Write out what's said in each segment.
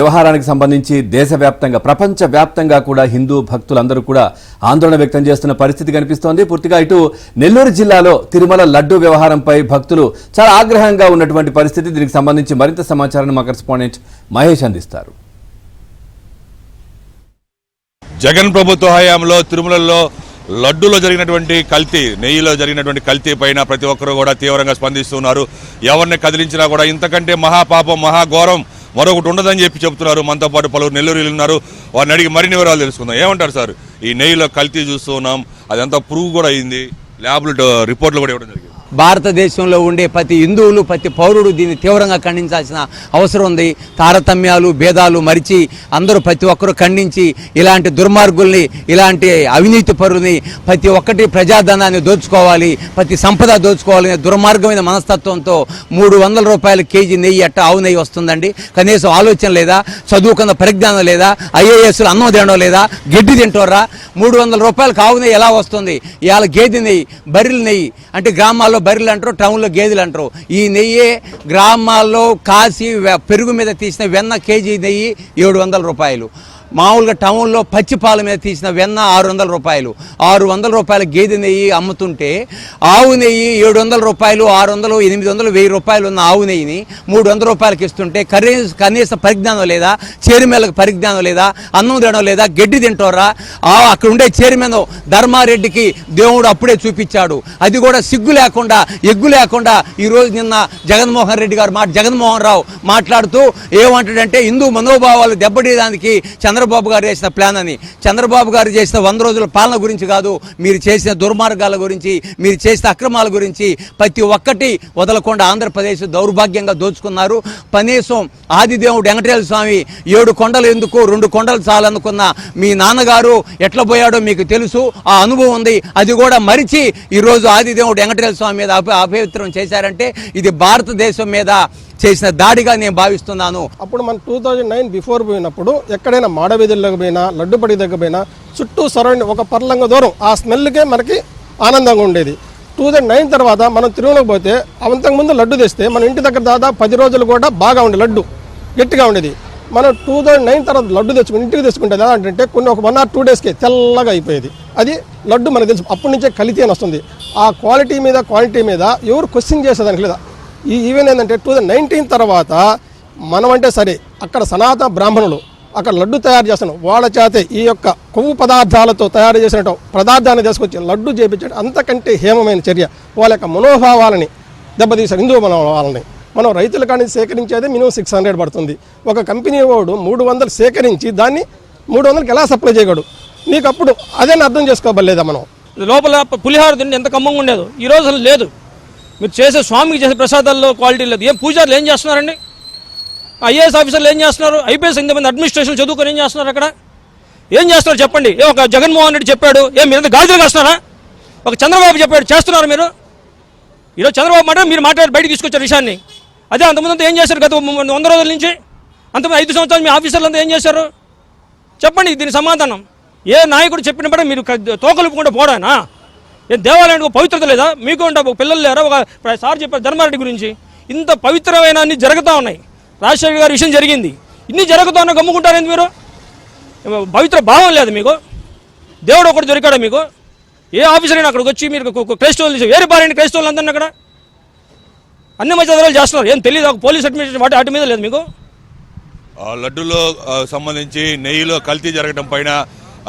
వ్యవహారానికి సంబంధించి దేశవ్యాప్తంగా ప్రపంచవ్యాప్తంగా కూడా హిందూ భక్తులందరూ కూడా ఆందోళన వ్యక్తం చేస్తున్న పరిస్థితి కనిపిస్తోంది. పూర్తిగా ఇటు నెల్లూరు జిల్లాలో తిరుమల లడ్డు వ్యవహారంపై భక్తులు చాలా ఆగ్రహంగా ఉన్నటువంటి పరిస్థితి. దీనికి సంబంధించి మరింత సమాచారాన్ని మా కరెస్పాండెంట్ మహేష్ అందిస్తారు. జగన్ ప్రభుత్వ హయాంలో తిరుమలలో లడ్డూలో జరిగినటువంటి కల్తీ, నెయ్యిలో జరిగినటువంటి కల్తీ పైన ప్రతి ఒక్కరూ కూడా తీవ్రంగా స్పందిస్తున్నారు. ఎవరిని కదిలించినా కూడా ఇంతకంటే మహాపాపం మహాఘోరం మరొకటి ఉండదని చెప్తున్నారు. మనతో పాటు పలువురు నెల్లూరులు ఉన్నారు. వారిని అడిగి మరిన్ని వివరాలు తెలుసుకుందాం. ఏమంటారు సార్? ఈ నెయ్యిలో కల్తీ చూస్తూ ఉన్నాం, అదంతా ప్రూవ్ కూడా అయింది, ల్యాబ్లు రిపోర్ట్లు కూడా ఇవ్వడం జరిగింది. భారతదేశంలో ఉండే ప్రతి హిందువులు ప్రతి పౌరుడు దీన్ని తీవ్రంగా ఖండించాల్సిన అవసరం ఉంది. తారతమ్యాలు భేదాలు మరిచి అందరూ ప్రతి ఒక్కరూ ఖండించి ఇలాంటి దుర్మార్గుల్ని, ఇలాంటి అవినీతి పరుల్ని, ప్రతి ఒక్కటి ప్రజాధనాన్ని దోచుకోవాలి, ప్రతి సంపద దోచుకోవాలనే దుర్మార్గమైన మనస్తత్వంతో 300 రూపాయల కేజీ నెయ్యి ఎట్ట ఆవు నెయ్యి వస్తుందండి? కనీసం ఆలోచన లేదా? చదువుకున్న పరిజ్ఞానం లేదా? ఐఏఎస్లు అన్నం తినడం లేదా? గడ్డి తింటోర్రా? 300 రూపాయలకు ఆవు నెయ్యి ఎలా వస్తుంది? ఇవాళ గేదె నెయ్యి, బర్రెల నెయ్యి అంటే గ్రామాల్లో బర్రెలు అంటారు, టౌన్లో గేదెలు అంటారు. ఈ నెయ్యి గ్రామాల్లో కాసి పెరుగు మీద తీసిన వెన్న కేజీ నెయ్యి 700 రూపాయలు. మామూలుగా టౌన్లో పచ్చిపాల మీద తీసిన వెన్న 600 రూపాయలు. 600 రూపాయల గేదె నెయ్యి అమ్ముతుంటే ఆవు నెయ్యి 700 రూపాయలు, 600, 800, 1000 రూపాయలు ఉన్న ఆవు నెయ్యిని 300 రూపాయలకి ఇస్తుంటే కనీస పరిజ్ఞానం లేదా? చైర్మన్లకు పరిజ్ఞానం లేదా? అన్నం తినడం లేదా? గడ్డి తింటోరా? అక్కడ ఉండే చైర్మన్ ధర్మారెడ్డికి దేవుడు అప్పుడే చూపించాడు. అది కూడా సిగ్గు లేకుండా, ఎగ్గు లేకుండా ఈరోజు నిన్న జగన్మోహన్ రెడ్డి గారు జగన్మోహన్ రావు మాట్లాడుతూ ఏమంటాడంటే హిందూ మనోభావాలు దెబ్బతీయడానికి చంద్రబాబు గారు చేసిన ప్లాన్ అని. చంద్రబాబు గారు చేసిన 100 రోజుల పాలన గురించి కాదు, మీరు చేసిన దుర్మార్గాల గురించి, మీరు చేసిన అక్రమాల గురించి ప్రతి ఒక్కటి వదలకుండా ఆంధ్రప్రదేశ్ దౌర్భాగ్యంగా దోచుకున్నారు. కనీసం ఆదిదేవుడు వెంకటేశ్వర స్వామి 7 కొండలు ఎందుకు, 2 కొండలు చాలనుకున్న మీ నాన్నగారు ఎట్లా పోయాడో మీకు తెలుసు, ఆ అనుభవం ఉంది. అది కూడా మరిచి ఈరోజు ఆదిదేవుడు వెంకటేశ్వర స్వామి మీద అపవిత్రం చేశారంటే ఇది భారతదేశం మీద చేసిన దాడిగా నేను భావిస్తున్నాను. అప్పుడు మనం 2009 బిఫోర్ పోయినప్పుడు ఎక్కడైనా మాడవీధుల్లోకి పోయినా, లడ్డుపడి దగ్గర పోయినా చుట్టూ సరౌండింగ్ ఒక పర్లంగ దూరం ఆ స్మెల్కే మనకి ఆనందంగా ఉండేది. 2009 తర్వాత మనం తిరుమలకు పోతే అంతకుముందు లడ్డు తెస్తే మన ఇంటి దగ్గర దాదాపు 10 రోజులు కూడా బాగా ఉండే లడ్డు గట్టిగా ఉండేది. మనం 2009 తర్వాత లడ్డు తెచ్చుకుని ఇంటికి తెచ్చుకుంటే ఎలా అంటే కొన్ని ఒక 1 or 2 డేస్కే తెల్లగా అయిపోయేది. అది లడ్డు మనకు తెలుసు. అప్పటి నుంచే కల్తీ అని వస్తుంది. ఆ క్వాలిటీ మీద క్వాంటిటీ మీద ఎవరు క్వశ్చన్ చేసేదానికి లేదా. ఈవెన్ ఏంటంటే 2019 తర్వాత మనం అంటే సరే అక్కడ సనాతన బ్రాహ్మణులు అక్కడ లడ్డు తయారు చేస్తాను, వాళ్ళ చేతే ఈ యొక్క కొవ్వు పదార్థాలతో తయారు చేసిన పదార్థాన్ని తీసుకొచ్చి లడ్డు చేయించడం అంతకంటే హేమమైన చర్య. వాళ్ళ యొక్క మనోభావాలని దెబ్బతీశారు, హిందూ మనోభావాలని. మనం రైతుల కానీ సేకరించేది మినిమం 600 పడుతుంది. ఒక కంపెనీ వాడు 300 సేకరించి దాన్ని 300కి ఎలా సప్లై చేయగలడు? నీకు అప్పుడు అదే అర్థం చేసుకోబలేదా? మనం లోపల పులిహార తిండి ఎంత కమ్మంగా ఉండేదో ఈరోజు అసలు లేదు. మీరు చేసే స్వామికి చేసే ప్రసాదాల్లో క్వాలిటీ లేదు. ఏం పూజారులు ఏం చేస్తున్నారండి? ఐఏఎస్ ఆఫీసర్లు ఏం చేస్తున్నారు? ఐపీఎస్ ఇంతమంది అడ్మినిస్ట్రేషన్ చదువుకొని ఏం చేస్తున్నారు? అక్కడ ఏం చేస్తున్నారు చెప్పండి? ఒక జగన్మోహన్ రెడ్డి చెప్పాడు, మీరంతా గాజులు కాస్తున్నారా? ఒక చంద్రబాబు చెప్పాడు, చేస్తున్నారు మీరు? ఈరోజు చంద్రబాబు మాట మీరు మాట్లాడి బయటకు తీసుకొచ్చారు విషయాన్ని. అదే అంతమంది ఏం చేశారు గత 100 రోజుల నుంచి? అంతమంది 5 సంవత్సరాలు మీ ఆఫీసర్లు అంతా ఏం చేశారు చెప్పండి? దీని సమాధానం ఏ నాయకుడు చెప్పినప్పుడు మీరు తోకలుపుకుంటూ పోడానా? ఏం దేవాలయానికి పవిత్రత లేదా? మీకు ఒక పిల్లలు లేరా? ఒక సార్ చెప్పారు ధర్మారెడ్డి గురించి, ఇంత పవిత్రమైన అన్ని జరుగుతూ ఉన్నాయి. రాజశేఖర్ గారి విషయం జరిగింది, ఇన్ని జరుగుతూ ఉన్నా గమ్ముకుంటారేంది మీరు? పవిత్ర భావం లేదు మీకు? దేవుడు ఒకటి దొరికాడా మీకు? ఏ ఆఫీసర్ అయినా అక్కడికి వచ్చి మీరు క్రైస్తవులు వేరే బారైన క్రైస్తవులు అందరినీ అక్కడ అన్ని మధ్యదరాలు చేస్తున్నారు. ఏం తెలియదు? ఒక పోలీస్ అడ్మినిస్ట్రేషన్ వాటి మీద లేదు మీకు? లడ్డూలో సంబంధించి నెయ్యిలో కల్తీ జరగడం పైన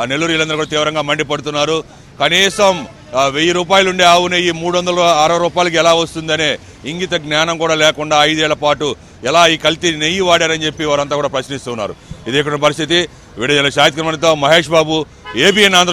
నెల్లూరు వీళ్ళందరూ కూడా తీవ్రంగా మండిపడుతున్నారు. కనీసం 1000 రూపాయలు ఉండే ఆవు నెయ్యి 360 రూపాయలకి ఎలా వస్తుందనే ఇంగిత జ్ఞానం కూడా లేకుండా 5 ఏళ్ల పాటు ఎలా ఈ కల్తీ నెయ్యి వాడారని చెప్పి వారంతా కూడా ప్రశ్నిస్తున్నారు. ఇది ఇక్కడ పరిస్థితి. వీడియో షాహిద్ కుమార్తో మహేష్ బాబు, ఏబిఎన్ ఆంధ్ర.